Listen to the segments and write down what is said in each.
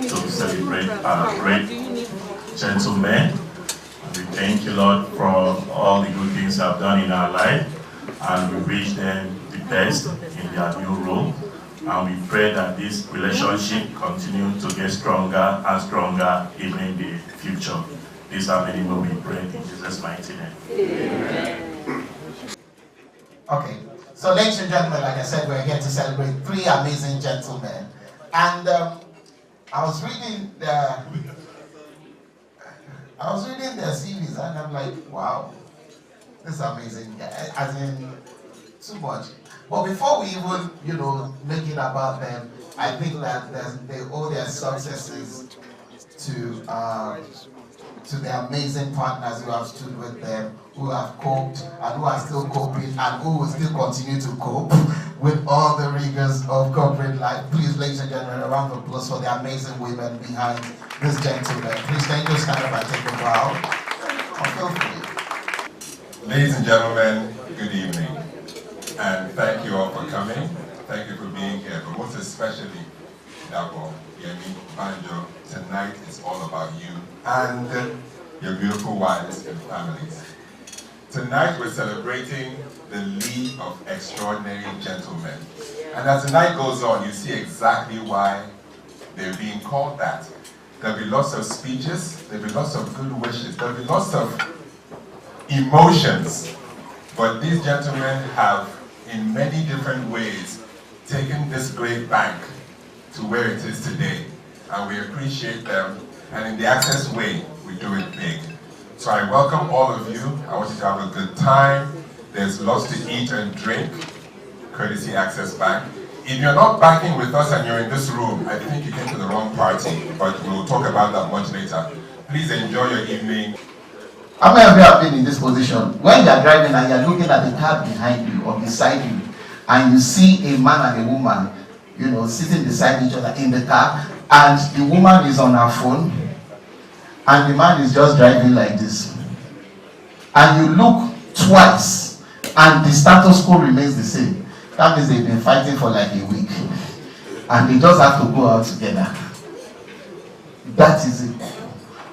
to celebrate our great gentlemen. We thank you, Lord, for all the good things you have done in our life, and we wish them the best in their new role. And we pray that this relationship continue to get stronger and stronger even in the future. These are many more we pray in Jesus' mighty name. Amen. Okay, so ladies and gentlemen, like I said, we're here to celebrate three amazing gentlemen. And I was reading their CVs, and I'm like, wow, this is amazing. As in, too much. But before we even, make it about them, I think that they owe their successes to the amazing partners who have stood with them, who have coped, and who are still coping, and who will still continue to cope with all the rigors of corporate life. Please, ladies and gentlemen, a round of applause for the amazing women behind this gentleman. Please, can you just stand up and take a bow? Feel free. Ladies and gentlemen, good evening. And thank you all for coming. Thank you for being here. But most especially, Dabo, Yemi, Banjo, tonight is all about you and your beautiful wives and families. Tonight we're celebrating the League of Extraordinary Gentlemen. And as the night goes on, you see exactly why they're being called that. There'll be lots of speeches, there'll be lots of good wishes, there'll be lots of emotions. But these gentlemen have, in many different ways, taken this great bank to where it is today. And we appreciate them. And in the Access way, we do it big. So I welcome all of you. I want you to have a good time. There's lots to eat and drink, courtesy Access Bank. If you're not banking with us and you're in this room, I think you came to the wrong party, but we'll talk about that much later. Please enjoy your evening. How many of you have been in this position? When you're driving and you're looking at the car behind you or beside you, and you see a man and a woman, sitting beside each other in the car, and the woman is on her phone, and the man is just driving like this. And you look twice, and the status quo remains the same. That means they've been fighting for like a week, and they just have to go out together. That is it.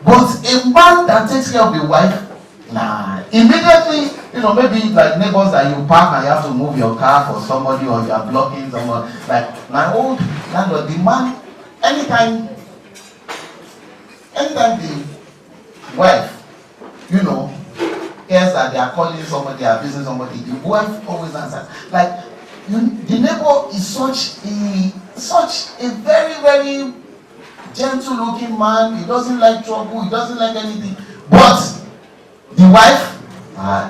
But a man that takes care of the wife, nah, immediately, maybe like neighbors that you park and you have to move your car for somebody, or you are blocking someone. Like my old landlord, the man, anytime the wife, hears that they are calling somebody, they are visiting somebody, the wife always answers. Like, the neighbor is such a very, very gentle-looking man. He doesn't like trouble. He doesn't like anything. But the wife,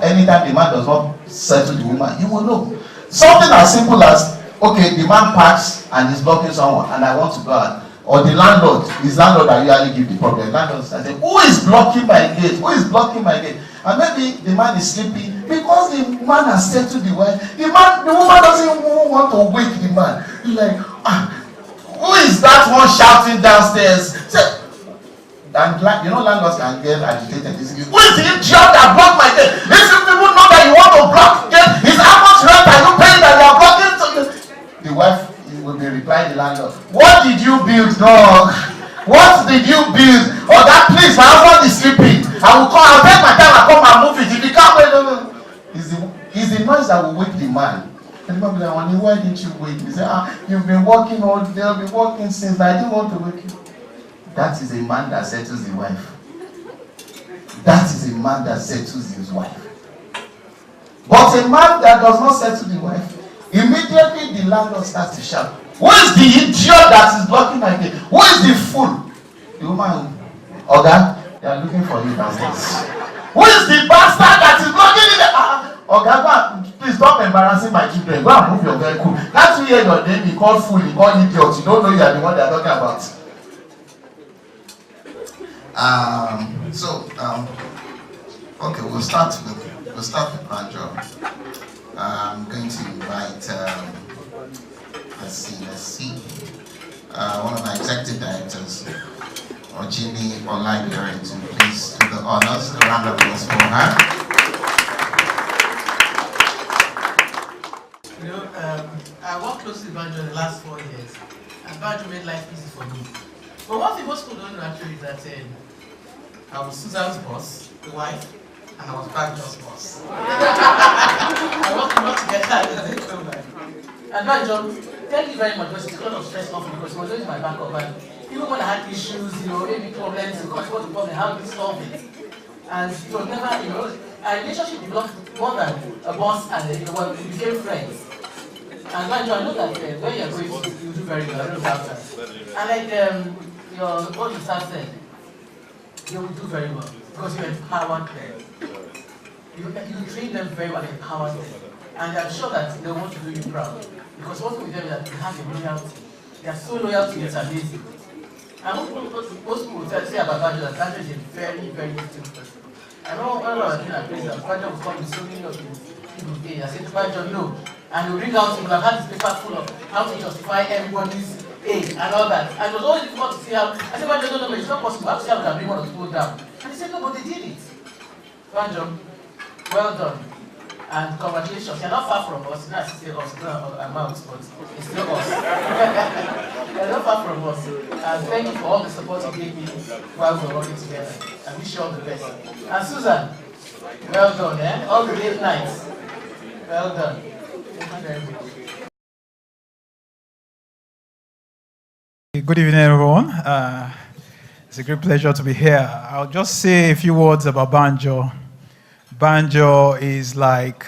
anytime the man does not settle the woman, you will know. Something as simple as, okay, the man parks and is blocking someone, and I want to go out. Or the landlord, his landlord that usually give the problem. The landlord says, who is blocking my gate? Who is blocking my gate? And maybe the man is sleeping because the man has settled the wife. The woman doesn't even want to wake the man. He's like, who is that one shouting downstairs? And landlords can get agitated. Who is the idiot that blocked my gate? These people know that you want to block the gate. It's how much rent are you paying that you are blocking? The wife will be replying to the landlord, what did you build, dog? What did you build? Oh, that place, my husband is sleeping. I'll take my time and come and move it. If you can't wait, no. It's the noise that will wake the man. And the man will be like, why didn't you wake me? He say, you've been working all day, I've been working since, I didn't want to wake you. That is a man that settles the wife. That is a man that settles his wife. But a man that does not settle the wife, immediately the landlord starts to shout, who is the idiot that is blocking my gate? Who is the fool? The woman, Oga, they are looking for you downstairs. Who is the bastard that is blocking it? Oga, please stop embarrassing my children. Go and move your vehicle. Can't you hear your name? You call fool, you call idiot. You don't know you are the one they are talking about. Okay, we'll start with Banjo. I'm going to invite, let's see, one of my executive directors, Ojini Olaibere, to please do the honors. A round of applause for her. I worked closely with Banjo in the last 4 years, and Banjo made life easy for me. But what people school don't know actually is that I was Susan's boss, the wife, and I was Banjo's boss. I worked a lot together as a children. And Banjo, thank you very much, because it's a lot of stress off me, because he was always my backup. And even when I had issues, any problems, because what the problem, how do we solve it? And it was never, our relationship developed more than a boss and when we became friends. And Banjo, I know that when you're going to, you do very well, I don't doubt that. And like what you start said, you will do very well, because you empowered them. You train them very well, empower them. And I'm sure that they want to do you proud. Because what we do is that you have a loyalty. They are so loyal to you, it's amazing. And most people will say about Banjo that Banjo is a very, very distinct person. I know when I was doing a place that Banjo was coming so many of people today. I said to Banjo, no. And he will bring out, he will have had this paper full of how to justify everybody's age and all that. And it was always difficult to see how. I said, Banjo, no, it's not possible. I have to see how we can bring one of the people down. And he said, no, but they did it. Banjo, well done. And congratulations. You're not far from us. Not still us, not amounts, but it's still us. You're not far from us. And thank you for all the support you gave me while we were working together. I wish you all the best. And Susan, well done, eh? All the late nights. Well done. Thank you very much. Good evening, everyone. It's a great pleasure to be here. I'll just say a few words about Banjo. Banjo is like,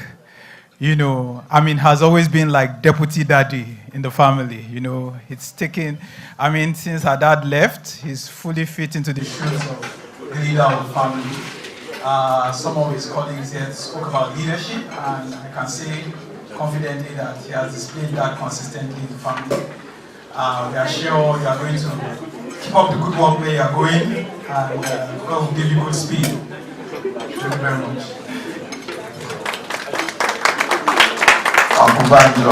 has always been like deputy daddy in the family. It's taken, since her dad left, he's fully fit into the shoes of the leader of the family. Some of his colleagues here spoke about leadership, and I can say confidently that he has displayed that consistently in the family. We are sure you are going to keep up the good work where you are going, and God will give you good speed. Thank you very much. Uncle Banjo,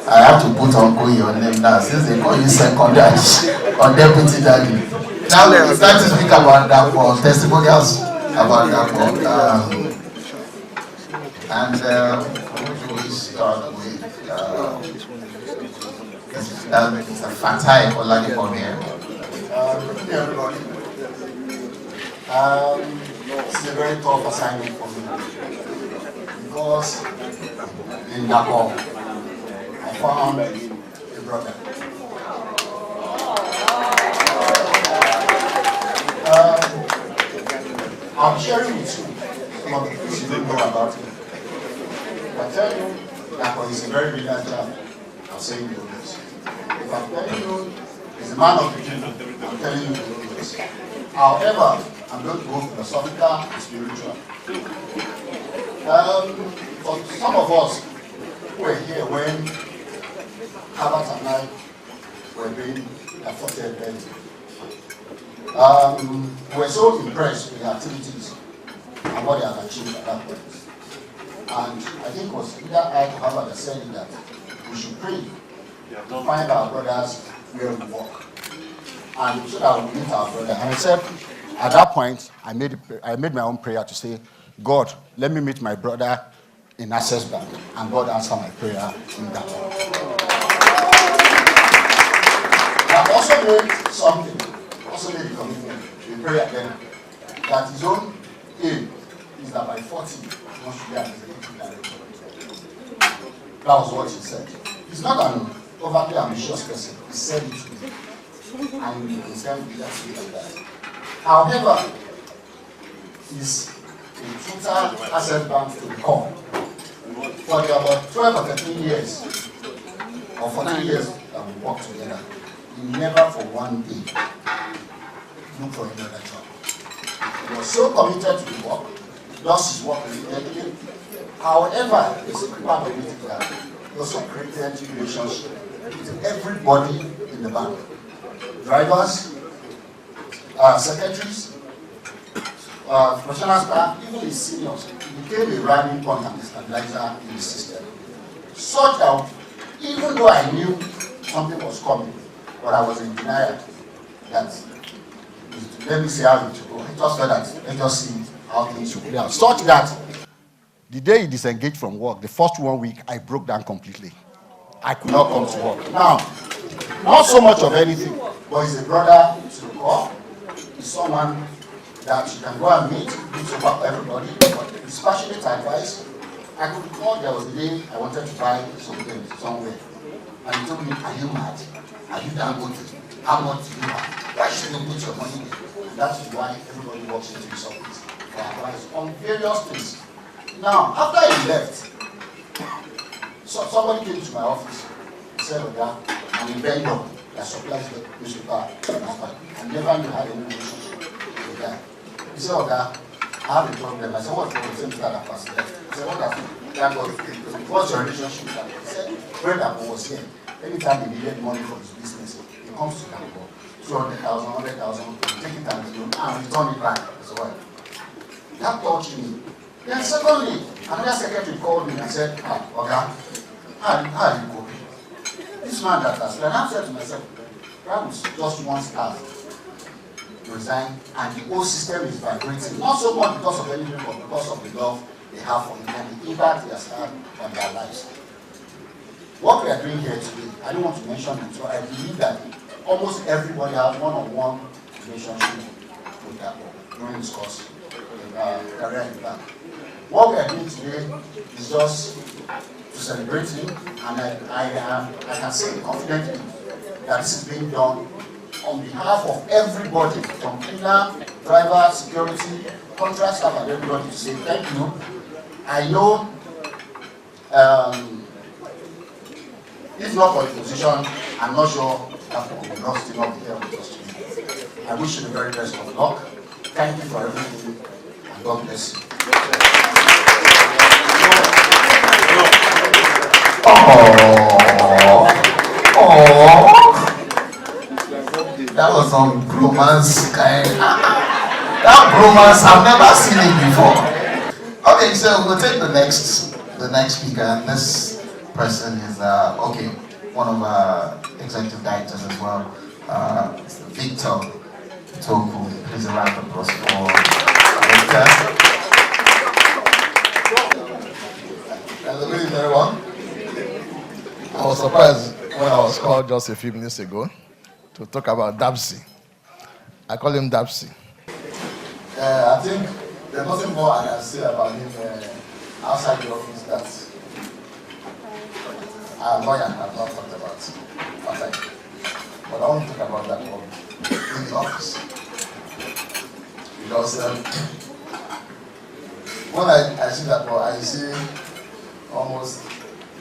I have to put Uncle your name now, since they call you second dad or deputy daddy. Now we start to speak about that for testimonials about that book. And we start with it's a fatai for Ladipo here. Good evening, everybody. It's a very tough assignment for me, because in Dako, I found a brother. I'm sharing with you some of the things you don't know about him. If I tell you Dako is a very brilliant child, I'm saying you know this. If I'm telling you he's a man of the kingdom, I'm telling you know this. However, I'm going to go philosophical and spiritual. For some of us who were here when Herbert and I were being afforded birthday, we were so impressed with the activities and what they have achieved at that point. And I think it was either I or Herbert that said that we should pray to find our brothers where we work, and so that we meet our brother. And I said, at that point, I made my own prayer to say, God, let me meet my brother in Access Bank, and God answered my prayer in that one. I also made a commitment, a prayer then, that his own aim is that by 40, he wants to be an executive director. That was what he said. He's not an overly ambitious person. He said it to me. And he said it like that. However, he's a total asset bank to the core. For about 12 or 13 years, or 14 years that we worked together, he never for one day looked for another job. He was so committed to the work, does his work repeatedly. However, the secret part of it is that he also created relationship with everybody in the bank. Drivers, secretaries, professional staff, even his seniors. He became a rallying point and a stabilizer in the system. Such that even though I knew something was coming, but I was in denial that, let me see how it will go. I just felt that, let's just see how things will play out. Such that the day he disengaged from work, the first 1 week, I broke down completely. I could not come to work. Now, not so much of anything. but he's a brother to the core. He's someone that you can go and meet, beats over everybody, but his passionate advice. I could recall there was a day I wanted to buy something somewhere, and he told me, "Are you mad? Are you damn good? How much do you have? Why should you put your money there?" And that is why everybody walks into his office for advice on various things. Now, after he left, somebody came to my office. He said, "Oga, I'm a vendor that supplies the newspaper and never knew how any relationship with the guy." He said, "Oga, I have a problem." I said, "What's the problem?" He said, "That person." He said, "Wonderful. Thank God. What's your relationship with that?" He said, "When that was here, anytime he needed money for his business, he comes to Campo, 200,000, 100,000, take it and return it back as well." That touched me. Then secondly, another secretary called me and said, "Oga, how are you coping? This man that has," and I said to myself, that was just one staff resign, and the whole system is vibrating. Not so much because of anything, but because of the love they have for him and the impact he has had on their lives. What we are doing here today, I don't want to mention it, but I believe that almost everybody has one-on-one relationship with that during this course, career in bank. What we are doing today is just to celebrate him, and I can say confidently that this is being done on behalf of everybody, from cleaner, driver, security, contract staff, and everybody, to say thank you. I know, if not for the position, I'm not sure that we will not still not be here with us today. I wish you the very best of luck. Thank you for everything, and God bless you. That was some bromance kind. That bromance, I've never seen it before. Okay, so we'll take the next speaker, and this person is one of our executive directors as well, Victor Toku. Please a round of applause for Victor. Hello, good evening, everyone. I was surprised when I was called just a few minutes ago to talk about Dapsy. I call him Dapsy. I think there's nothing more I can say about him outside the office that our lawyer has not talked about outside. But I want to talk about that one in the office. Because when I see that one, I see almost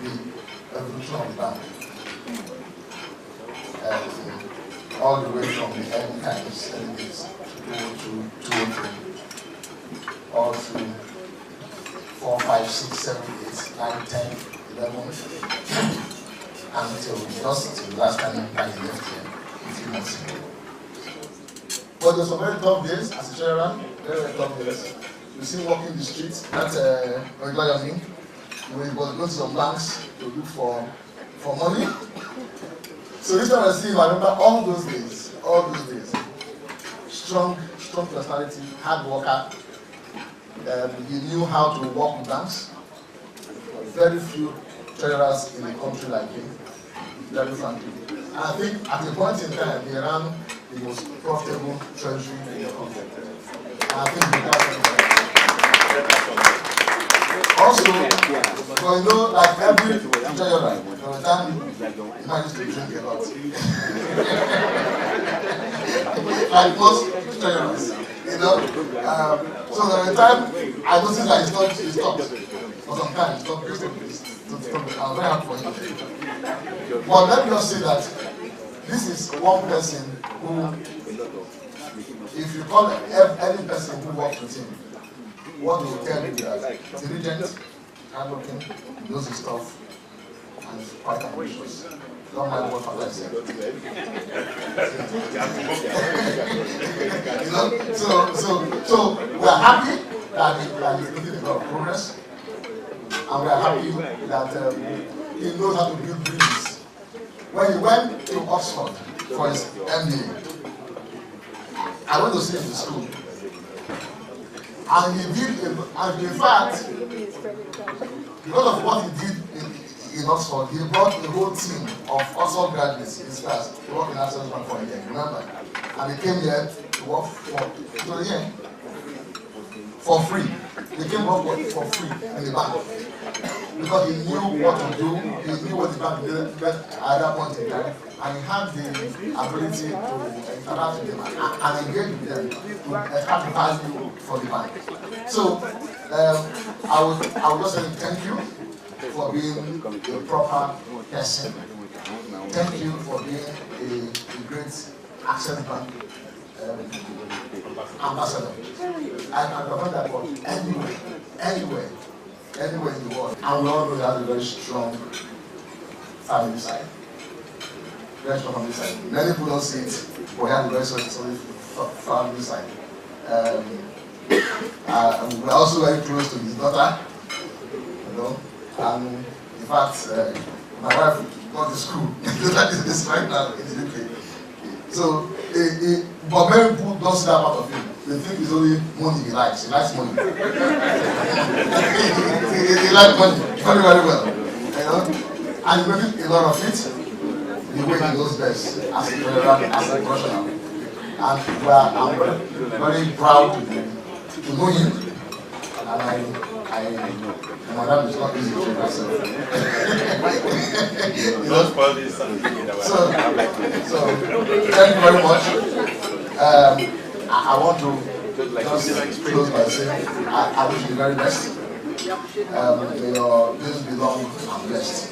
the evolution of the bank. All the way from the early times, early days, 202, 203, all through 4, 5, 6, 7, 8, 9, 10, 11, until just the last time I left here, a few months ago. But there's some very tough days as a chairman, very, very tough days. You see walking the streets, that's regular me. We go to some banks to look for money. So this time I see him, I remember all those days. Strong personality, hard worker. He knew how to work with banks. Very few treasurers in the country like him, very frankly. And I think at a point in time, he ran the most profitable treasury in the country. And I think also, but you know, like every treasurer, there was time he managed to drink a lot. Like most treasurers, you know. So there was a time I noticed that he stopped. For some time, he stopped. I was very happy for him. But let me just say that this is one person who, if you call any person who works with him, what they will tell you is that diligent, hardworking, knows his stuff, and quite ambitious. Don't mind what I say. You know, so we are happy that he's making a lot of progress, and we are happy that he knows how to build bridges. When he went to Oxford for his MBA, I went to see him in school. And he did, and in fact, because of what he did in Oxford, he brought a whole team of Oxford graduates in his class to work in Access Bank for a year, remember? And they came here to work for a year for free. They came work for free in the bank. Because he knew what to do, he knew what the bank did at that point in time, and he had the ability to interact with them and engage with them to have the value for the bank. So I would just say thank you for being a proper person. Thank you for being a great Access Bank ambassador. I can recommend that for anywhere in the world. And we all know he has a very strong family side. Very strong family side. Many people don't see it, but he has a very solid family side. We're also very close to his daughter, you know, and in fact, my wife got to school. That is right now in the UK. So, but many people don't see that part of him. They think it's only money he likes. He likes money. he likes money very, very well. You know? And he makes a lot of it the way he knows best as a professional. And I'm very proud to know him. And Madam is not easy to myself. You know? So thank you very much. I want to just close by saying I wish you the very best. May your days be long and blessed.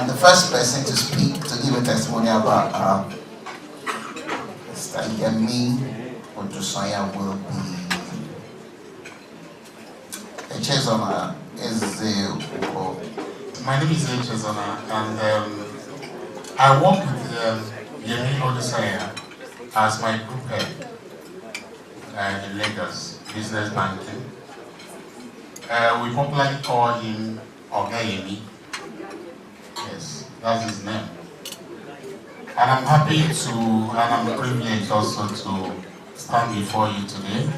The first person to speak, to give a testimony about Mr. Yemi Odusoya will be Echezona Ezeuko. My name is Echezona, and I work with Yemi Odusoya as my group head in Lagos, business banking. We popularly call him Oga Yemi. Yes, that's his name. And I'm happy to, and I'm privileged also to stand before you today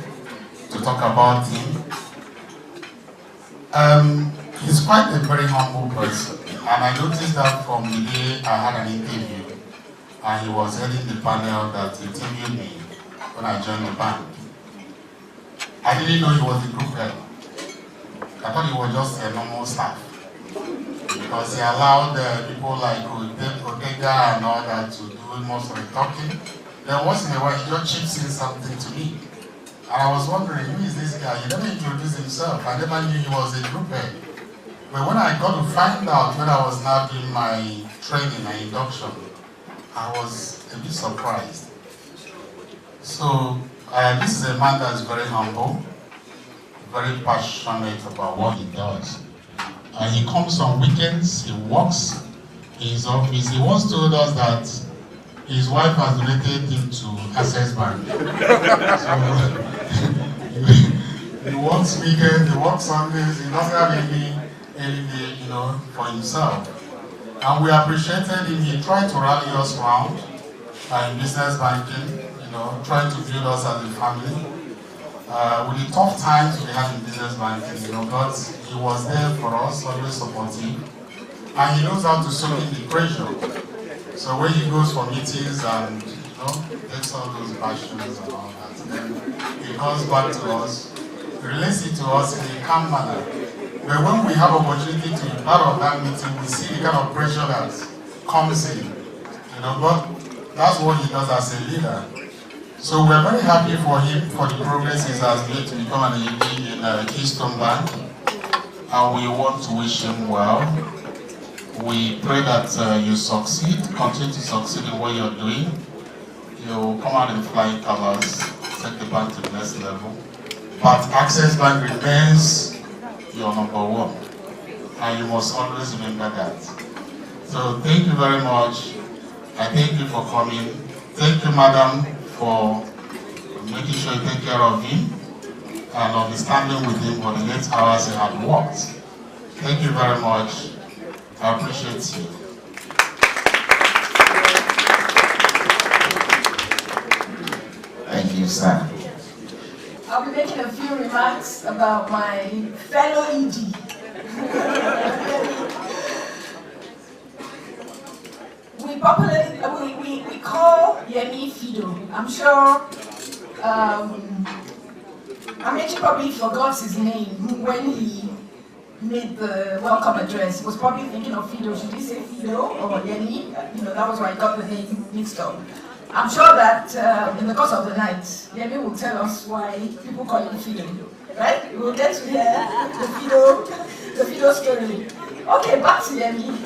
to talk about him. He's quite a very humble person, and I noticed that from the day I had an interview, and he was heading the panel that interviewed me when I joined the bank. I didn't know he was the group head. I thought he was just a normal staff, because he allowed people like Odega and all that to do most of the talking. Then once in a while, he just chips in something to me. And I was wondering, who is this guy? He never introduced himself. I never knew he was a group head. But when I got to find out when I was now doing my training and induction, I was a bit surprised. So this is a man that is very humble, very passionate about what he does. And he comes on weekends, he works in his office. He once told us that his wife has donated him to Access Bank. So he works weekends, he works Sundays, he doesn't have any day, you know, for himself. And we appreciated him. He tried to rally us around in business banking, you know, trying to build us as a family. With the tough times we had in business banking, you know, but he was there for us, always supporting. And he knows how to soak in the pressure. So when he goes for meetings and, you know, takes all those passions and all that, then he comes back to us, relates it to us in a calm manner. But when we have opportunity to be part of that meeting, we see the kind of pressure that comes in, you know, but that's what he does as a leader. So we're very happy for him, for the progress he has made to become an AD in Keystone Bank, and we want to wish him well. We pray that you succeed, continue to succeed in what you're doing. You'll come out in flying colors, take the bank to the next level. But Access Bank remains your number one, and you must always remember that. So thank you very much. I thank you for coming. Thank you, madam, for making sure you take care of him and of standing with him for the 8 hours he had worked. Thank you very much. I appreciate you. Thank you, sir. I'll be making a few remarks about my fellow ED. We popularly, we call Yemi Fido. I'm sure Amechi probably forgot his name when he made the welcome address. He was probably thinking of Fido. Should he say Fido or Yemi? That was why I got the name mixed up. I'm sure that in the course of the night, Yemi will tell us why people call him Fido. Right? We will get to hear the Fido story. Okay, back to Yemi.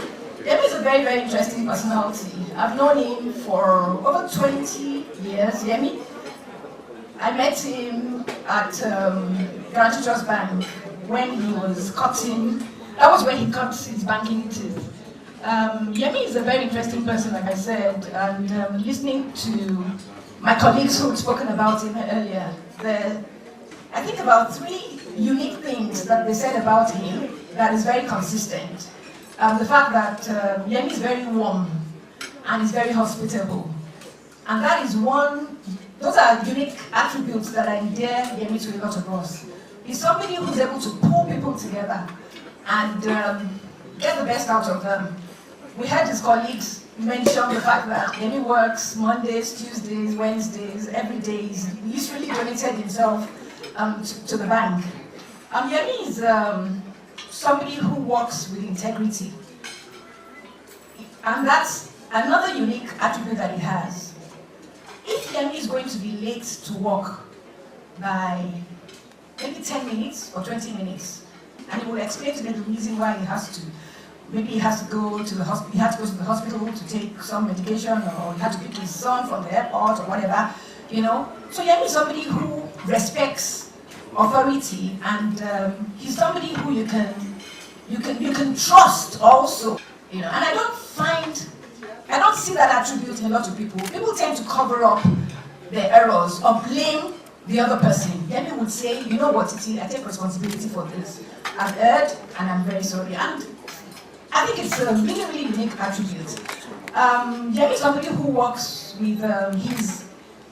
Yemi is a very, very interesting personality. I've known him for over 20 years. Yemi, I met him at Guaranty Trust Bank when he was cutting. That was when he cut his banking teeth. Yemi is a very interesting person, like I said, and listening to my colleagues who've spoken about him earlier, I think about 3 unique things that they said about him that is very consistent. The fact that Yemi is very warm and is very hospitable. And that is those are unique attributes that endear Yemi to a lot of us. He's somebody who's able to pull people together and get the best out of them. We heard his colleagues mention the fact that Yemi works Mondays, Tuesdays, Wednesdays, every day. He's really donated himself to the bank. Yemi is somebody who works with integrity. And that's another unique attribute that he has. If Yemi is going to be late to work by maybe 10 minutes or 20 minutes, and he will explain to me the reason why he has to. Maybe he has to go to the hospital. He had to go to the hospital to take some medication, or he had to pick his son from the airport, or whatever. So Yemi is somebody who respects authority, and he's somebody who you can trust also. And I don't see that attribute in a lot of people. People tend to cover up their errors or blame the other person. Yemi would say, you know what it is, I take responsibility for this. I've erred and I'm very sorry. And I think it's a really, really unique attribute. Yemi is somebody who works with,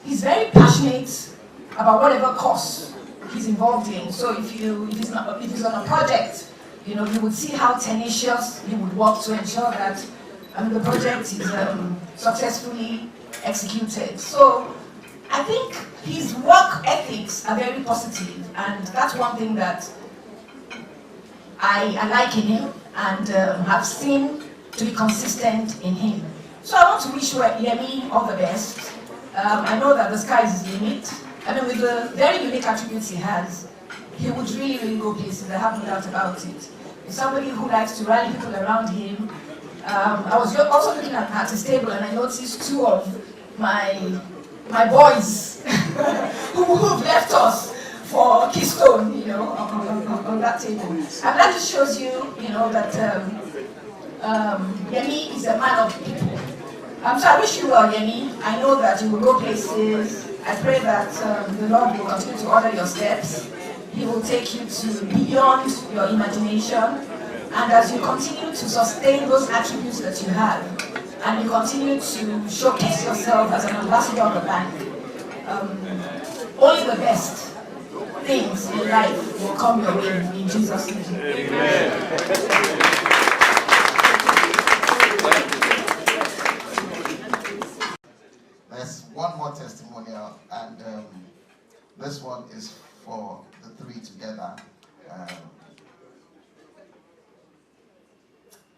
he's very passionate about whatever cause he's involved in. So if he's on a project, you would see how tenacious he would work to ensure that the project is successfully executed. So I think his work ethics are very positive, and that's one thing that I like in him and have seen to be consistent in him. So I want to wish Yemi all the best. I know that the sky is the limit. With the very unique attributes he has, he would really, really go places. I have no doubt about it. He's somebody who likes to rally people around him. I was also looking at his table, and I noticed 2 of my boys who've left us for Keystone, on that table. And that just shows you, that Yemi is a man of people. So I wish you well, Yemi. I know that you will go places. I pray that the Lord will continue to order your steps. He will take you to beyond your imagination. And as you continue to sustain those attributes that you have, and you continue to showcase yourself as an ambassador of the bank, only the best things in life will come your way in Jesus' name. Amen. There's one more testimonial, and this one is for the 3 together.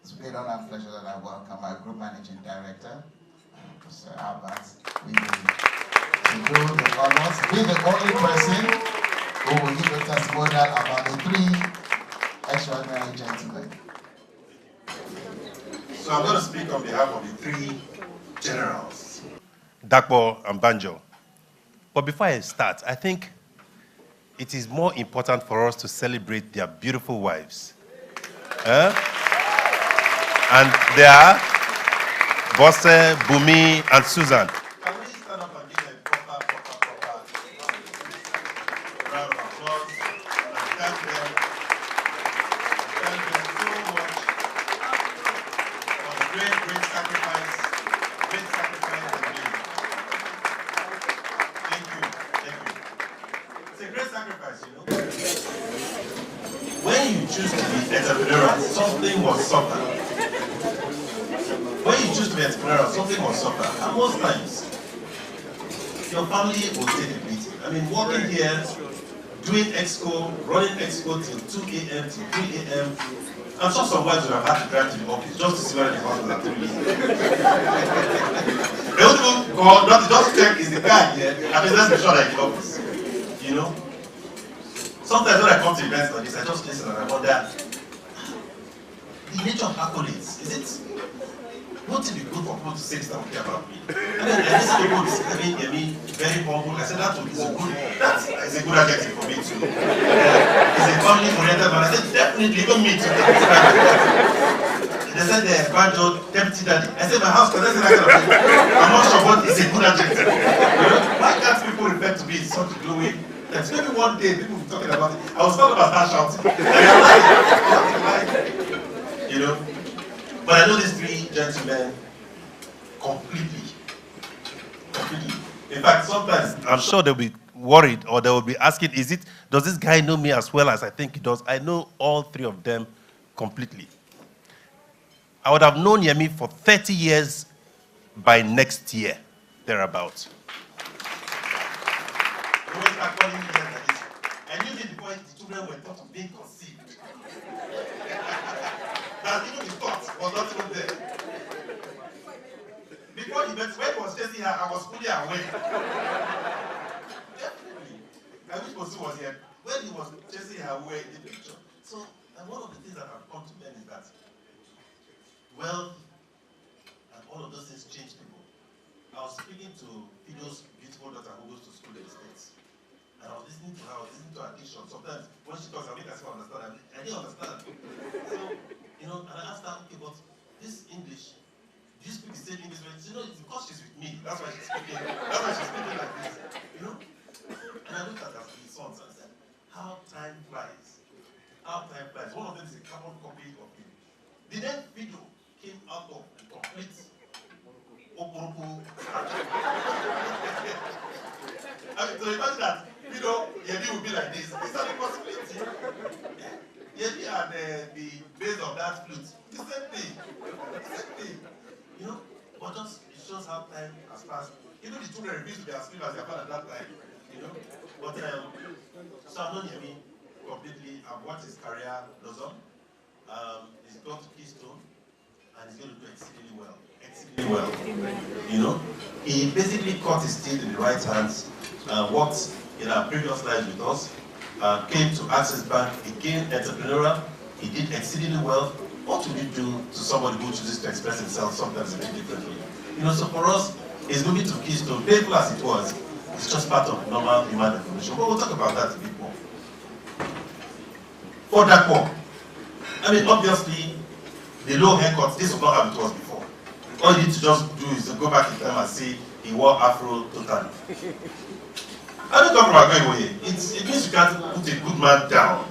It's great honor and pleasure that I welcome my Group Managing Director, Mr. Albert, to do the honors. Be the only person who will give a testimonial about the 3 extraordinary gentlemen. So I'm going to speak on behalf of the 3 generals, Dakpo and Banjo. But before I start, I think it is more important for us to celebrate their beautiful wives. And they are Bosse, Bumi, and Susan. Can we stand up and give a proper round of applause and thank them so much for the great sacrifice they made. Thank you. It's a great sacrifice. sacrifice, you know. When you choose to be entrepreneurial, something must suffer. When you choose to be entrepreneurial, something must suffer. And most times, your family will take a beating. I mean, working here, doing exco, running exco till 2 a.m. till 3 a.m. I'm sure some wives would have had to drive to the office just to see whether the husband are doing it. They don't even call, not just check is the guy here, and let's be sure that in the office. You know? Sometimes when I come to events like this, I just listen and I wonder, the nature of accolades, is it? Won't it be good for people to say this okay about me? I mean, I listen to people describing me very humble. I said that is a good adjective for me too. He's a family-oriented man. I said definitely, even me too. They said Banjo, deputy daddy. I said my house, because that's that kind of thing. I'm not sure what is a good adjective. You know? Why can't people refer to me in such a glowing terms? Maybe one day people will be talking about it. I was talking about that shouting. You know? But I know these three gentlemen completely. In fact, sometimes I'm sure they'll be worried or they will be asking, does this guy know me as well as I think he does? I know all three of them completely. I would have known Yemi for 30 years by next year, thereabouts. I knew him before the children were thought of being conceived. That even the thought was not even there. Before he met, when he was chasing her, I was fully aware. Definitely. I wish Bosu was here. When he was chasing her away in the picture. So, and one of the things that have come to them is that wealth and all of those things change people. I was speaking to Fido's beautiful daughter who goes to school in the States. And I was listening to her, to her diction. Sometimes when she talks, I make herself understand. I didn't understand. So, you know, and I asked her, okay, but this English, do you speak the same English? She knows it's because she's with me. That's why she's speaking. That's why she's speaking like this. You know? And I looked at her sons and said, how time flies. How time flies. One of them is a carbon copy of you. The name Fido came out of a complete Okoroku. I mean, so imagine that, you know, Yemi will be like this. It's an impossibility. Yemi and the base of that flute, the same thing. The same thing. You know, but just it shows how time has passed. Even the children refuse to be as clean as their father at that time. You know? But so I've known Yemi completely. I've watched his career blossom. He's got to Keystone and he's going to do exceedingly well. Exceedingly well. You know? He basically caught his teeth in the right hands and worked in our previous lives with us. Came to Access Bank, he became entrepreneurial, he did exceedingly well. What would you do to somebody who chooses to express himself sometimes a bit differently? You know, so for us, it's moving to Keystone, painful as it was, it's just part of normal human evolution. But we'll talk about that a bit more. For Dakpo, I mean, obviously, the low haircuts, this was not how it was before. All you need to just do is to go back in time and see he wore Afro totally. I don't come from Agoiwoye. It means you can't put a good man down.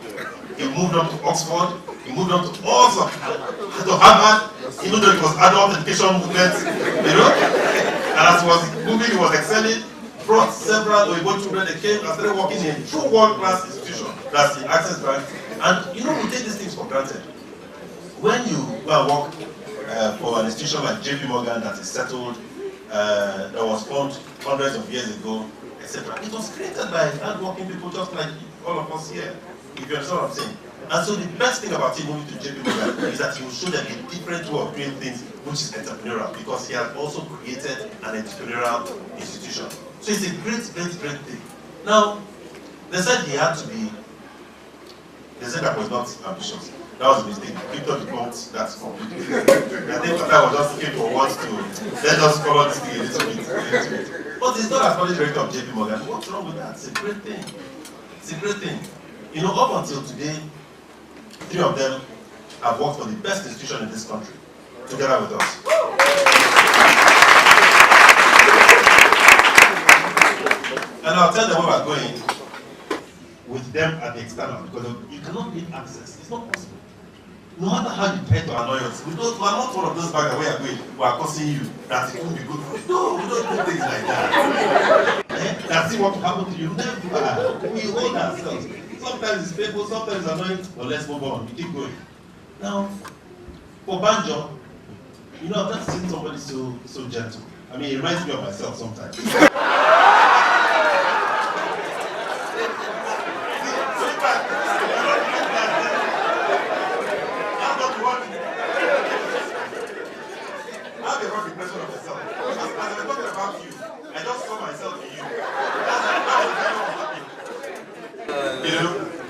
He moved on to Oxford, he moved on to all sorts, to Harvard, even though it was adult education movement, you know. And as he was moving, he was excelling, brought several Oyibo children, they came and started working in a true world-class institution, that's the Access Bank. And you know, we take these things for granted. When you go and work for an institution like JP Morgan that is settled, that was formed hundreds of years ago, etc. It was created by hard-working people just like all of us here, if you understand what I'm saying. And so the best thing about him moving to JP Morgan is that he will show them a different way of doing things, which is entrepreneurial, because he has also created an entrepreneurial institution. So it's a great, great, great thing. Now, they said he had to be, they said that was not ambitious. That was a mistake. Victor debunked that completely. I think that was just looking for words to, let's just follow this thing a little bit. But he's not as public director of JP Morgan. What's wrong with that? It's a great thing. It's a great thing. You know, up until today, three of them have worked for the best institution in this country, together with us. And I'll tell them where we're going with them at the external, because you cannot give access. It's not possible. No matter how you try to annoy us, we are not one of those bags where we are going, we are causing you, that it won't be good for you. No, we don't do things like that. That's what will happen to you. Never. We hold ourselves. Sometimes it's painful, sometimes it's annoying, but let's move on. We keep going. Now, for Banjo, you know, I've not seen somebody so gentle. I mean, it reminds me of myself sometimes.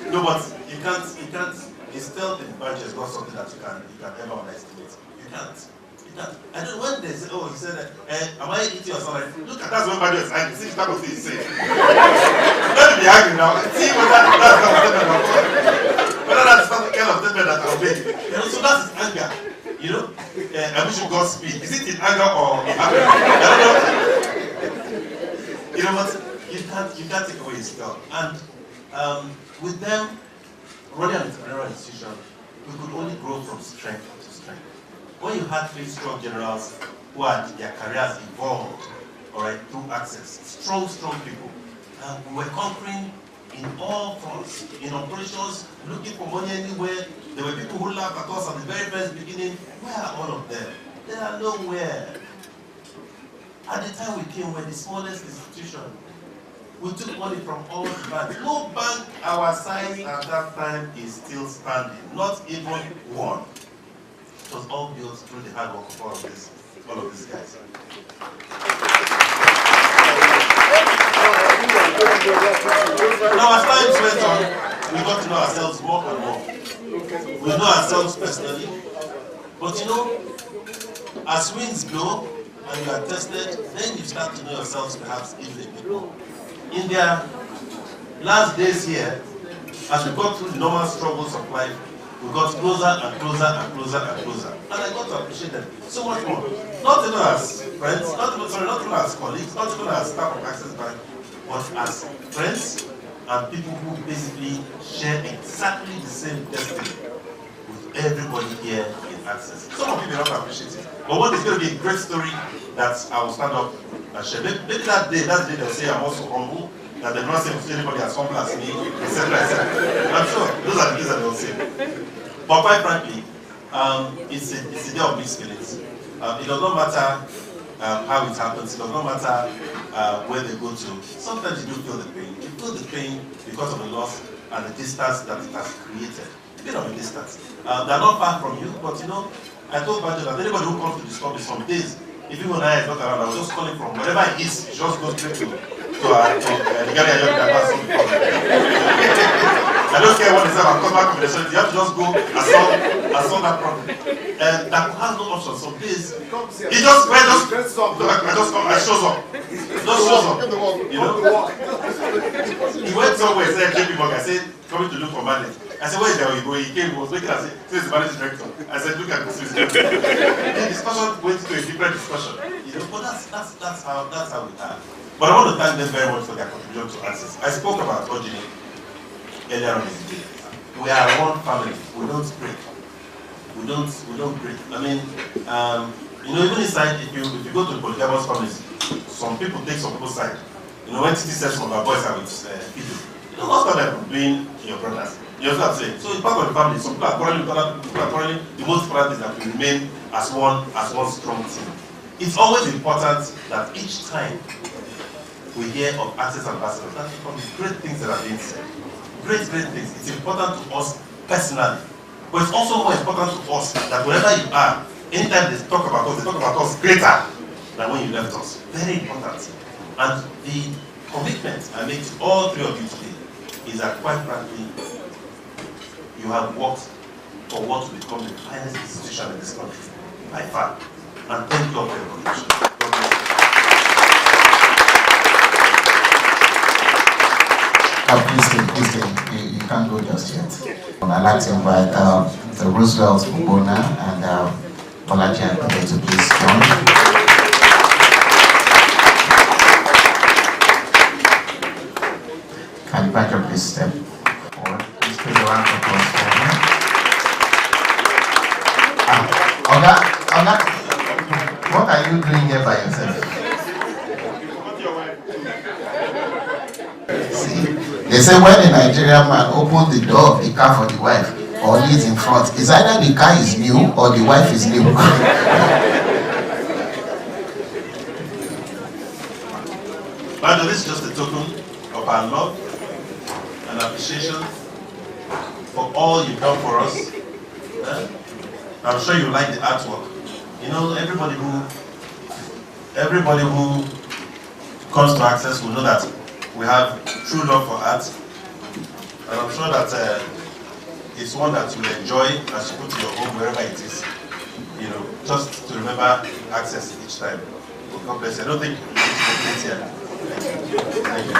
No, but you can't, the stealth in Banjo is not something that you can ever underestimate. You can't. I don't know when they say, oh, he said, am I eating your salary? Look at that's when Banjo is angry. See the type of thing he's saying. Let me be angry now. See whether that's the statement I'm making. Whether that's not the kind of statement that I'm making. You know, so that's his anger. You know? I wish you Godspeed. Is it in anger or in anger? I don't know. You know what? You can't take away his stealth. And with them, running an entrepreneurial institution, we could only grow from strength to strength. When you had 3 strong generals who had their careers evolved, all right, through access, strong people, we were conquering in all fronts, in operations, looking for money anywhere. There were people who laughed at us at the very first beginning. Where are all of them? They are nowhere. At the time we came, we were the smallest institution. We took money from all the banks. No bank our size at that time is still standing. Not even one. It was all built through the hard work of all of these guys. Now as time went on, we got to know ourselves more and more. We know ourselves personally. But you know, as winds blow and you are tested, then you start to know yourselves perhaps even a bit more. In their last days here, as we got through the normal struggles of life, we got closer and closer and closer and closer. And I got to appreciate them so much more. Not even as friends, not even as colleagues, not even as staff of Access Bank, but as friends and people who basically share exactly the same destiny with everybody here in Access. Some of you may not appreciate it, but what is going to be a great story that I will stand up and share. Maybe that's the day they'll say I'm also humble, that they're not saying anybody as humble as me, etc. I'm sure those are the things that they'll say. But quite frankly, it's a day of mixed feelings. It does not matter how it happens, it does not matter where they go to. Sometimes you do feel the pain. You feel the pain because of the loss and the distance that it has created. A bit of a distance. They're not far from you, but you know, I told Banjo that anybody who comes to discover some days, if you and I is not around, I will just call him from wherever he is, just go straight to the gallery I don't care what they say about customer confidentiality, you have to just go and solve that problem. And that has no option. Some days, he just shows up. You know? He went somewhere, he said, JP Morgan, I said, coming to look for money. I said, where is there you go? He came, he was looking at it, says the managing director. I said, look at this. The discussion went to a different discussion. You know, but that's how we are. But I want to thank them very much for their contribution to Access. I spoke about budgeting earlier on in the day. We are one family. We don't break. We don't break. I mean, you know, even inside, if you go to the polygamous families, some people take some people's side. You know, when Titi says some of our boys are with people, you know, most of them being your brothers. You know what I'm saying? So it's part of the family. Some people are quarreling with other people, are quarreling. The most important is that we remain as one strong team. It's always important that each time we hear of Access ambassadors, that from the great things that are being said. Great things. It's important to us personally. But it's also more important to us that wherever you are, anytime they talk about us greater than when you left us. Very important. And the commitment I make to all three of you today is that, quite frankly, you have worked for what will become the finest institution in this country, by far. And thank you all for your contribution. Please stay. You can't go just yet. I'd like to invite the Roosevelt Ubona and Bolaji Akande to please join. Can you back up please step forward? Please put a round of applause for him. Oga, what are you doing here by yourself? They say when a Nigerian man opens the door of the car for the wife or leaves in front, it's either the car is new or the wife is new. But this is just a token of our love and appreciation for all you've done for us. I'm sure you like the artwork. You know, everybody who comes to Access will know that we have true love for art. And I'm sure that it's one that you'll enjoy as you go to your home, wherever it is. You know, just to remember Access each time. God bless you. I don't think you need to complete here. Thank you.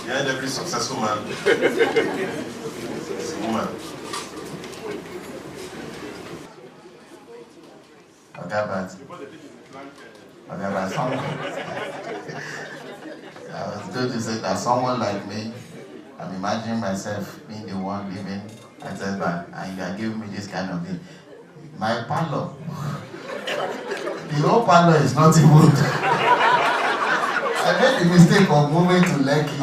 Behind every successful man is a woman. Okay, but someone, I was going to say that someone like me, I'm imagining myself being the one living at that bank, and you are giving me this kind of thing. My parlor, the whole parlor is not even. I made the mistake of moving to Lekki.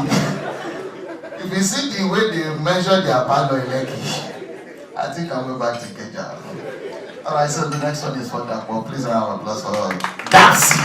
If you see the way they measure their parlor in Lekki, I think I'll go back to Kenya. Alright, so the next one is for Dapo. Please round of applause for Darcy.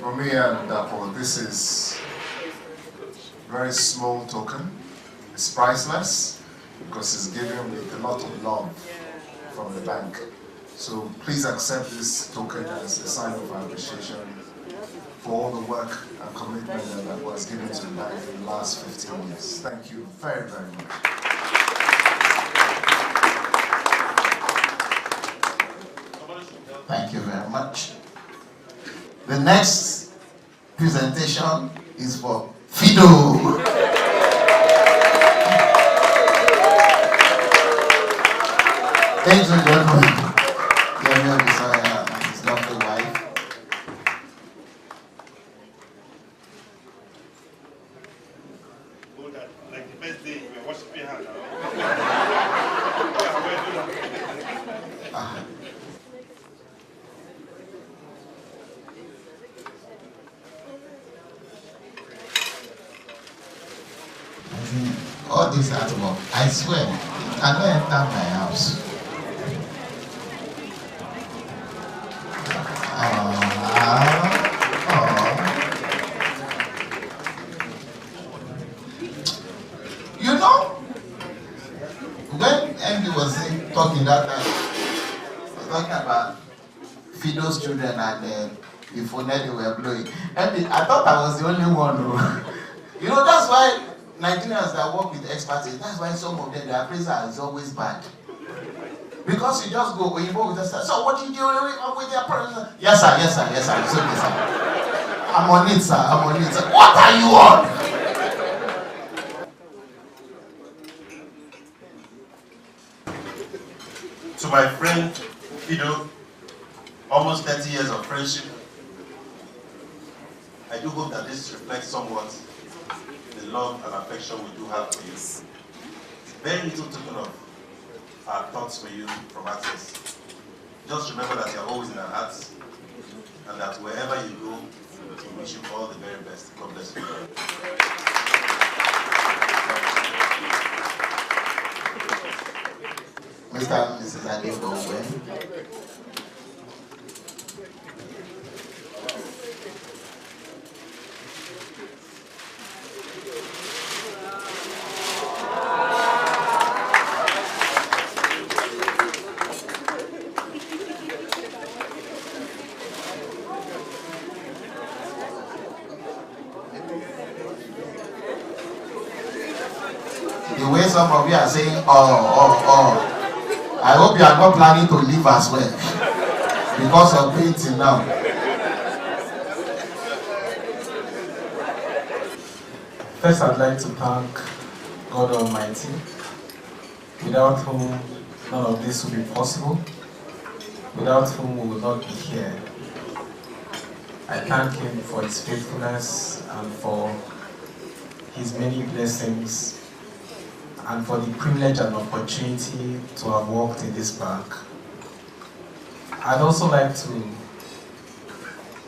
For me and Dapo, this is a very small token. It's priceless because it's given with a lot of love from the bank. So please accept this token as a sign of our appreciation for all the work and commitment that was given to the bank in the last 15 years. Thank you very, very much. Thank you very much. The next presentation is for Fido. Ladies and gentlemen, his lovely wife. Like the first day we were worshiping her. All this artwork, I swear, you cannot enter my house. You know, when MD was talking that time, he was talking about Fido's children and the phone they were blowing. MD, I thought I was the only one who, you know, that's why Nigerians that work with expertise, that's why some of them, their appraisal is always bad. Because you just go, you go with the sir. So what did you do with their appraisal? Yes sir, yes sir, yes sir, it's okay sir. I'm on it sir, I'm on it sir. What are you on? To my friend Fido, almost 30 years of friendship. I do hope that this reflects somewhat the love and affection we do have for you. Very little token of our thoughts for you from Access. Just remember that you're always in our hearts and that wherever you go, we wish you all the very best. God bless you. Mr. and Mrs. exactly go where. The way some of you are saying, oh, I hope you are not planning to leave as well because of waiting now. First, I'd like to thank God Almighty, without whom none of this would be possible, without whom we would not be here. I thank Him for His faithfulness and for His many blessings, and for the privilege and opportunity to have worked in this bank. I'd also like to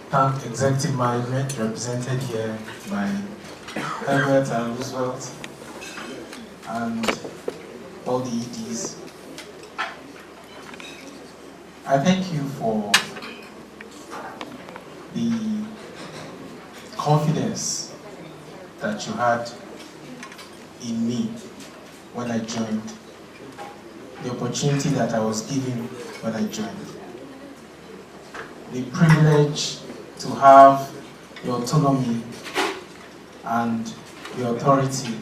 thank executive management represented here by Herbert and Roosevelt and all the EDs. I thank you for the confidence that you had in me when I joined, the opportunity that I was given when I joined, the privilege to have the autonomy and the authority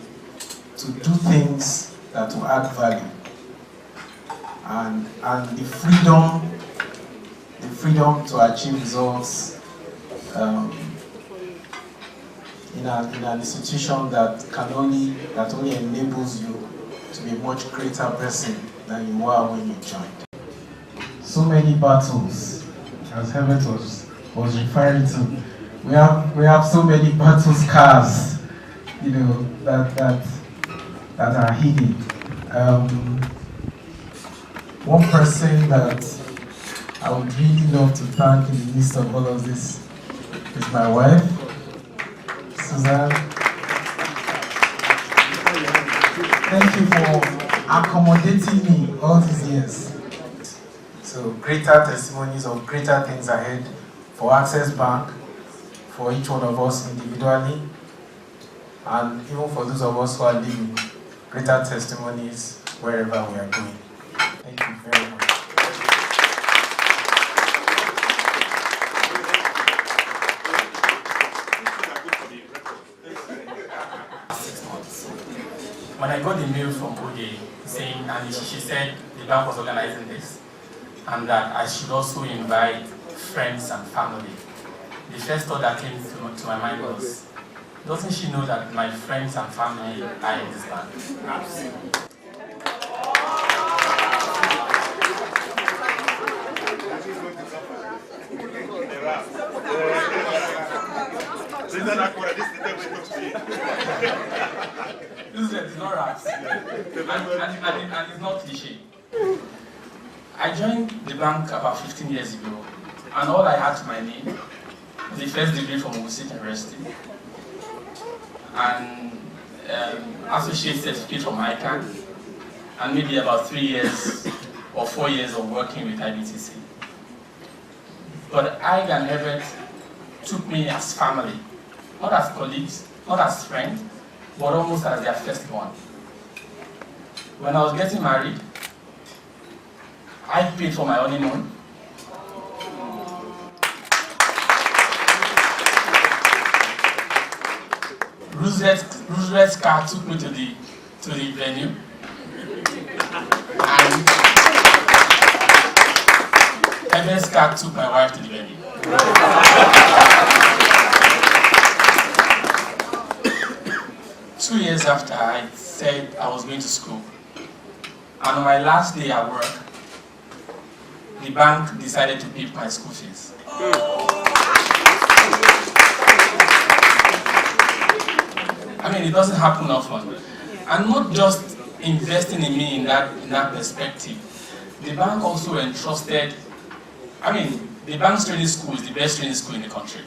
to do things that will add value, and the freedom to achieve results in an institution that only enables you to be a much greater person than you were when you joined. So many battles, as Herbert was referring to. We have so many battle scars, you know, that are hidden. One person that I would really love to thank in the midst of all of this is my wife, Suzanne. Thank you for accommodating me all these years. So greater testimonies of greater things ahead for Access Bank, for each one of us individually, and even for those of us who are living, greater testimonies wherever we are going. Thank you very much. When I got the mail from OJ saying, and she said the bank was organizing this, and that I should also invite friends and family, the first thought that came to my mind was, doesn't she know that my friends and family are in this bank? Absolutely. This is not raps, and it's not cliche. I joined the bank about 15 years ago, and all I had to my name was the first degree from Ogun State University, and associate certificate from ICANN, and maybe about 3 years or 4 years of working with IBTC. But I and Herbert took me as family, not as colleagues, not as friends, but almost as their first one. When I was getting married, I paid for my honeymoon. Roosevelt's car took me to the venue, and Herbert's car took my wife to the venue. 2 years after, I said I was going to school, and on my last day at work, the bank decided to pay my school fees. I mean, it doesn't happen often. And not just investing in me in that perspective. The bank also entrusted, I mean, the bank's training school is the best training school in the country.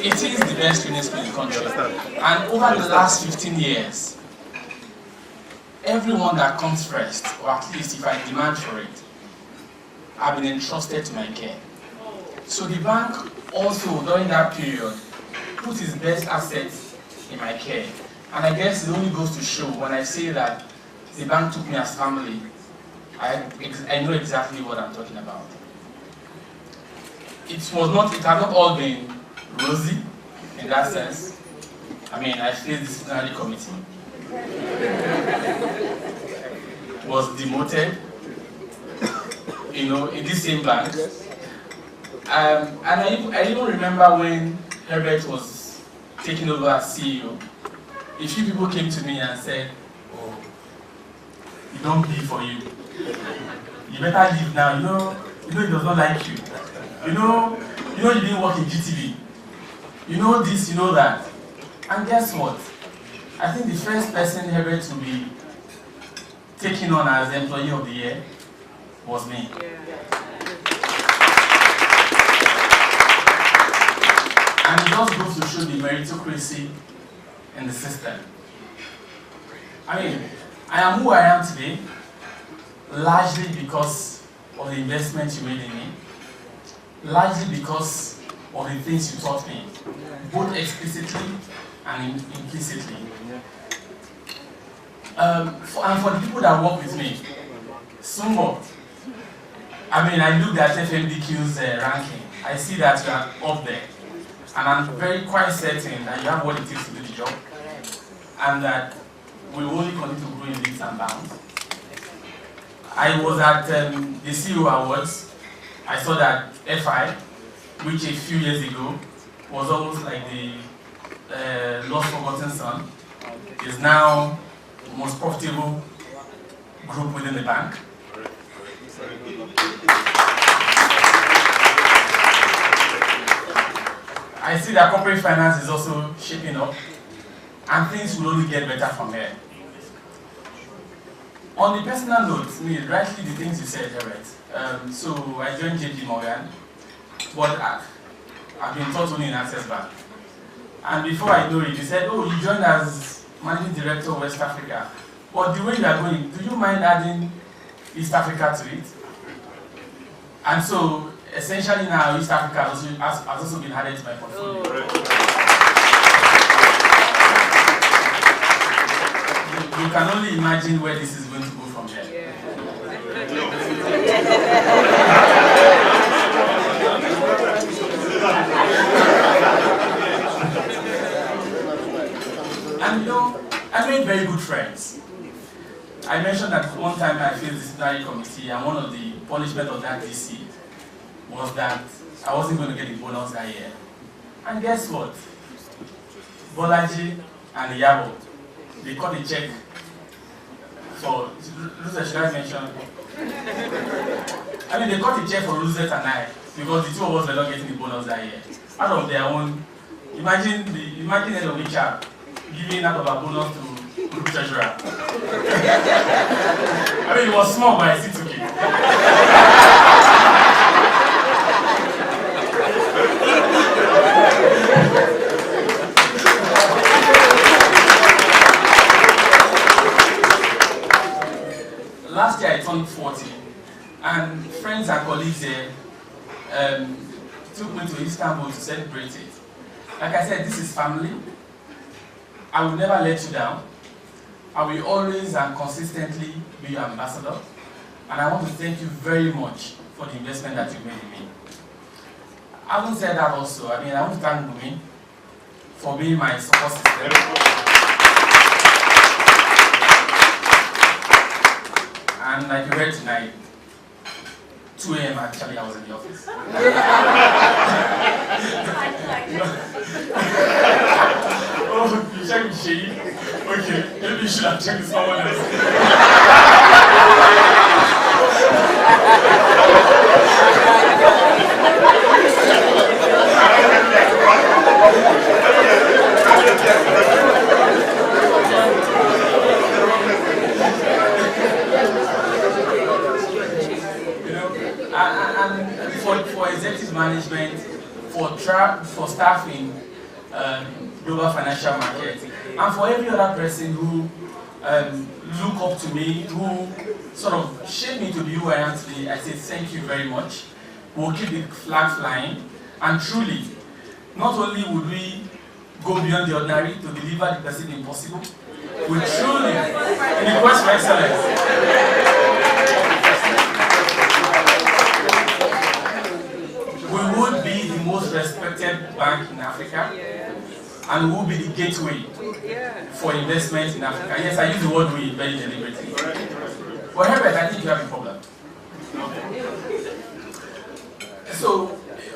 It is the best training school in the country. And over the last 15 years, everyone that comes first, or at least if I demand for it, I've been entrusted to my care. So the bank also, during that period, put its best assets in my care. And I guess it only goes to show when I say that the bank took me as family, I know exactly what I'm talking about. It has not all been rosy in that sense. I mean, I faced the disciplinary committee, was demoted, in this same bank. And I even remember when Herbert was taking over as CEO, a few people came to me and said, "Oh, it don't be for you. You better leave now. You know he does not like you. You know you didn't work in GTV. You know this, you know that." And guess what? I think the first person Herbert to be taken on as Employee of the Year was me. And it just goes to show the meritocracy in the system. I mean, I am who I am today largely because of the investment you made in me, largely because of the things you taught me, both explicitly and implicitly. And for the people that work with me, somewhat, I mean, I looked at FMDQ's ranking. I see that you are up there. And I'm quite certain that you have what it takes to do the job. And that we will only continue to grow in leaps and bounds. I was at the CEO Awards. I saw that FI, which a few years ago was almost like the lost forgotten son, is now the most profitable group within the bank. I see that corporate finance is also shaping up, and things will only get better from here. On the personal note, rightly the things you said, Herbert. So I joined JP Morgan, but I've been taught only in Access Bank. And before I know it, they said, "Oh, you joined as Managing Director of West Africa. But the way you are going, do you mind adding East Africa to it?" And so, essentially now, East Africa has also been added to my portfolio. You can only imagine where this is going to go from here. And I made very good friends. I mentioned that one time I faced the disciplinary committee, and one of the punishment of that DC was that I wasn't going to get the bonus that year. And guess what? Bolaji and Yabo, they cut a check for, should I mention? I mean, they cut a check for Rosette and I, because the two of us were not getting the bonus that year. Out of their own, imagine head of HR giving out of a bonus to group treasurer. I mean, it was small, but I still took it. Last year I turned 40, and friends and colleagues there took me to Istanbul to celebrate it. Like I said, this is family. I will never let you down. I will always and consistently be your ambassador. And I want to thank you very much for the investment that you made in me. Having said that also, I want to thank Bumi for being my support system. And like you heard tonight, 2 a.m. actually I was in the office. Oh, you checked with Shady? Okay, maybe you should have checked with someone else. And for executive management, for staffing, global financial market, and for every other person who look up to me, who sort of shape me to be who I am today, I say thank you very much. We'll keep the flag flying, and truly, not only would we go beyond the ordinary to deliver the perceived impossible, we truly, in the quest for excellence, we would be the most respected bank in Africa, and we will be the gateway for investment in Africa. Yes, I use the word we very deliberately. But Herbert, I think you have a problem. So,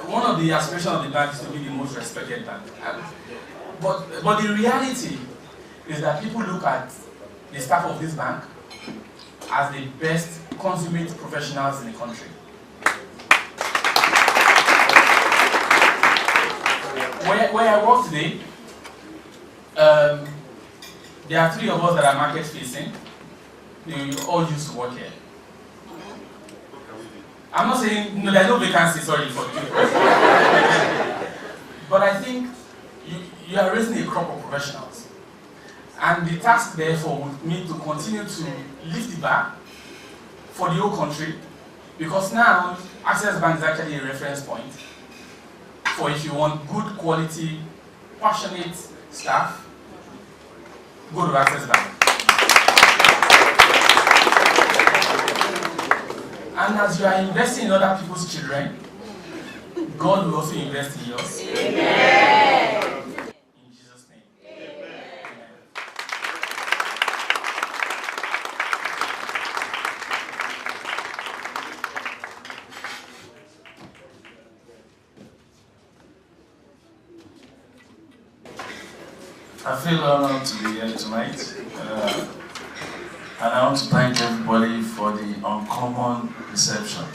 one of the aspirations of the bank is to be the most respected bank. But the reality is that people look at the staff of this bank as the best consummate professionals in the country. Where I work today, there are 3 of us that are market facing. We all used to work here. I'm not saying, no, there's no vacancy, sorry for you. But I think you are raising a crop of professionals. And the task, therefore, would mean to continue to lift the bar for the whole country, because now Access Bank is actually a reference point for if you want good quality, passionate staff, go to Access Bank. And as you are investing in other people's children, God will also invest in yours. Amen. In Jesus' name. Amen. I feel honored to be here tonight. And I want to thank everybody for the uncommon reception.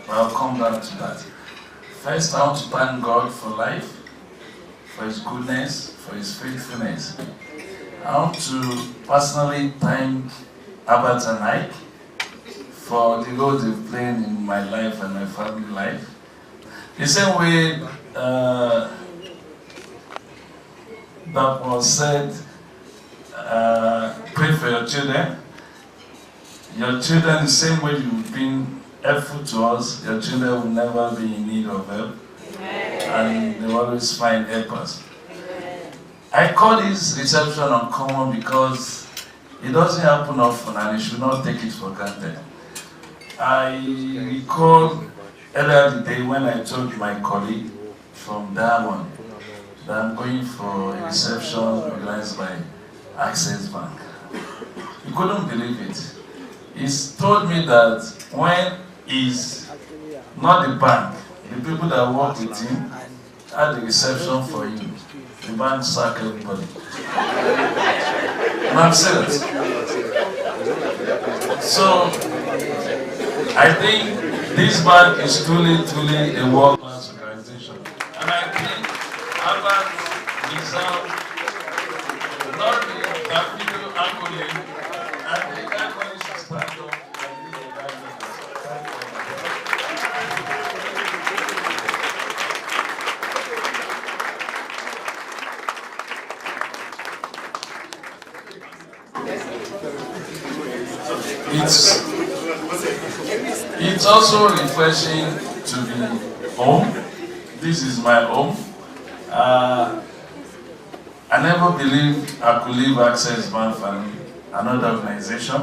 But I'll come back to that. First, I want to thank God for life, for His goodness, for His faithfulness. I want to personally thank Albert and Ike for the role they've played in my life and my family life. The same way that was said, pray for your children. Your children, the same way you've been helpful to us, your children will never be in need of help. Amen. And they will always find helpers. Amen. I call this reception uncommon because it doesn't happen often and you should not take it for granted. I recall earlier the day when I told my colleague from Diamond that I'm going for a reception organized by Access Bank. He couldn't believe it. He's told me that when he's not the bank, the people that work with him had the reception for him. The bank sacked everybody. And I'm serious. So, I think this bank is truly a world-class organization. And I think Albert deserves not the capital accolade, and the accolade should stand up. It's also refreshing to be home. This is my home. I never believed I could leave Access Bank for another organization.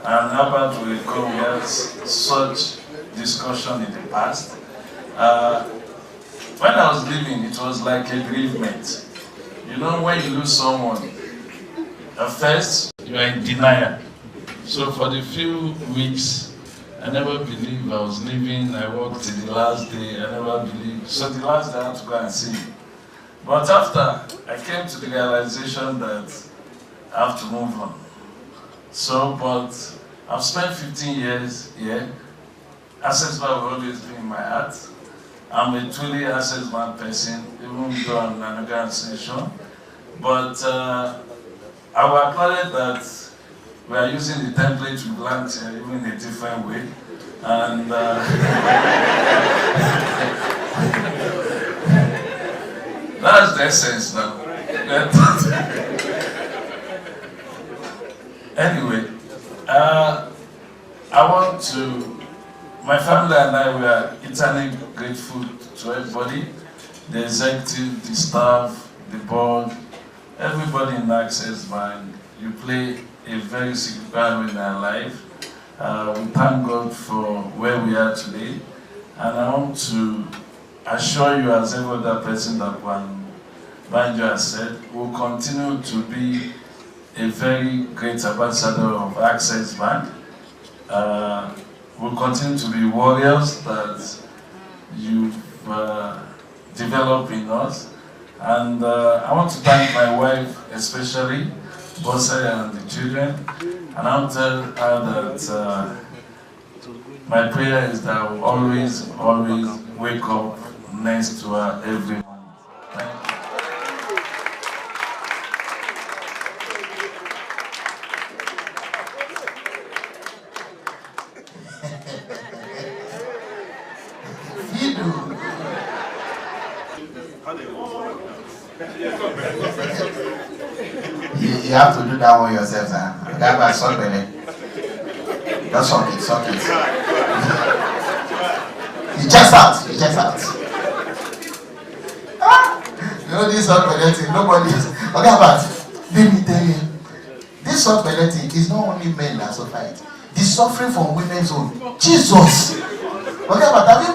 And Albert will recall we had such discussion in the past. When I was leaving, it was like a bereavement. You know, when you lose someone, at first you are in denial. So for the few weeks, I never believed I was leaving. I worked till the last day. I never believed. So the last day I had to go and see him. But after, I came to the realization that I have to move on. So, but I've spent 15 years here. Access Bank will always be in my heart. I'm a truly Access Bank person, even though I'm an organization. But I will acknowledge that we are using the template we learned here, even in a different way. And that That's the essence now. Anyway, I want to, my family and I were eternally grateful to everybody, the executive, the staff, the board, everybody in Access Bank. You play a very significant role in our life. We thank God for where we are today. And I want to assure you, as every other person that Banjo has said, will continue to be a very great ambassador of Access Bank. We'll continue to be warriors that you've developed in us. And I want to thank my wife especially, Bosse and the children. And I'll tell her that my prayer is that I will always wake up next to her every morning. You have to do that one yourself, huh? That was so bad. Just suck it. You just out. You know this salt thing, nobody is. Okay, but let me tell you, this salt thing is not only men that suffer it. The suffering from women's own. Jesus! Okay, but have you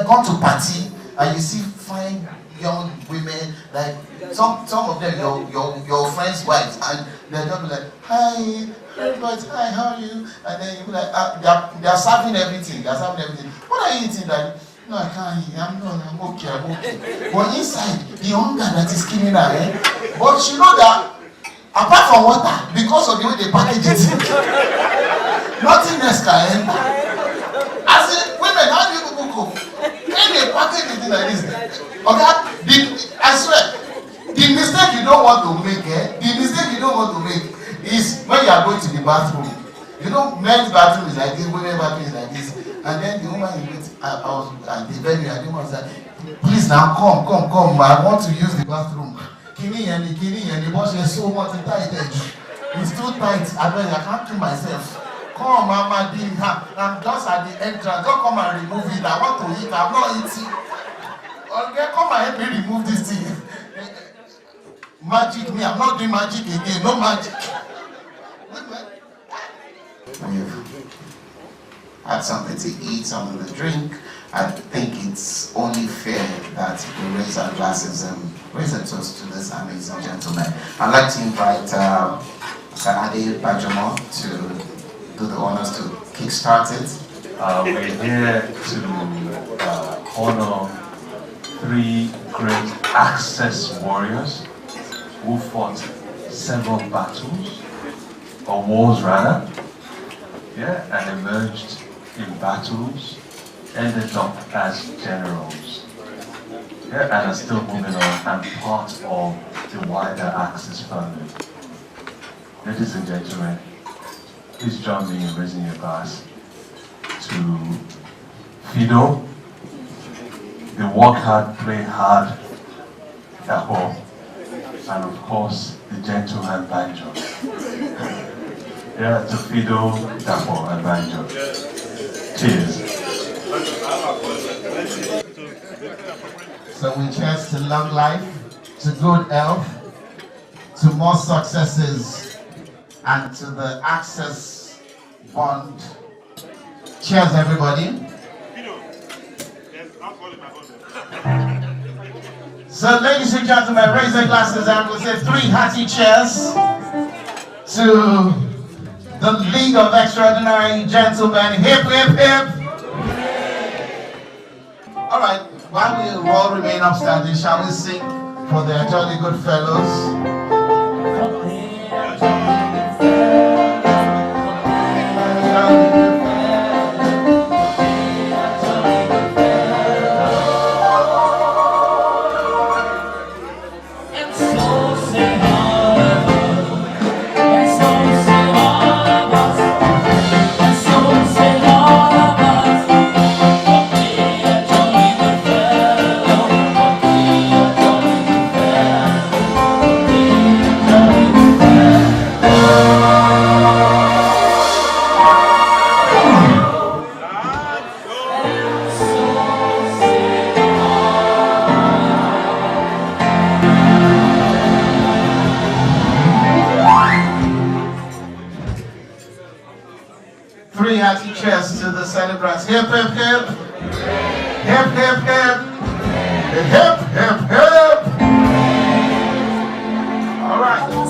gone to party and you see fine young women, like some of them your friends' wives, and they're just like, hi, hi, how are you? And then you be like, they're serving everything. What are you eating, Daddy? No, I can't eat. I'm okay. But inside, the hunger that is killing her, eh? But you know that, apart from water, because of the way they package it, nothing else can enter. I said, women, how do you people cook? When they package it like this, okay? I swear, the mistake you don't want to make, is when you are going to the bathroom. You know, men's bathroom is like this, women's bathroom is like this. And then the woman in it, I was at the venue, and the woman said, please now come, I want to use the bathroom. Kini and but she's so much tight. It's too tight. I can't do myself. Come, Mama, I'm just at the entrance. Don't come and remove it. I want to eat. I'm not eating. Okay, come and help me remove this thing. Magic me. I'm not doing magic again. No magic. We've had something to eat, something to drink. I think it's only fair that we raise our glasses and raise a toast to this amazing gentleman. I'd like to invite Sanade Bajomo to do the honors to kickstart it. We're here to honor 3 great Access warriors who fought several battles, or wars rather, and emerged in battles, ended up as generals, and are still moving on and part of the wider Access family. Ladies and gentlemen, please join me in raising your glass to Fido, the work hard, play hard, Dapo, and of course the gentleman Banjo. To Fido, Dapo, and Banjo. Cheers. So we cheers to long life, to good health, to more successes, and to the Access bond. Cheers, everybody. So, ladies and gentlemen, raise your glasses and we'll say 3 hearty cheers to the League of Extraordinary Gentlemen. Hip, hip, hip. All right, while we all remain upstanding, shall we sing for the Jolly Good Fellows? deliverance. Hip, hip, hip. Hip, hip, hip. Hip, hip, hip. All right.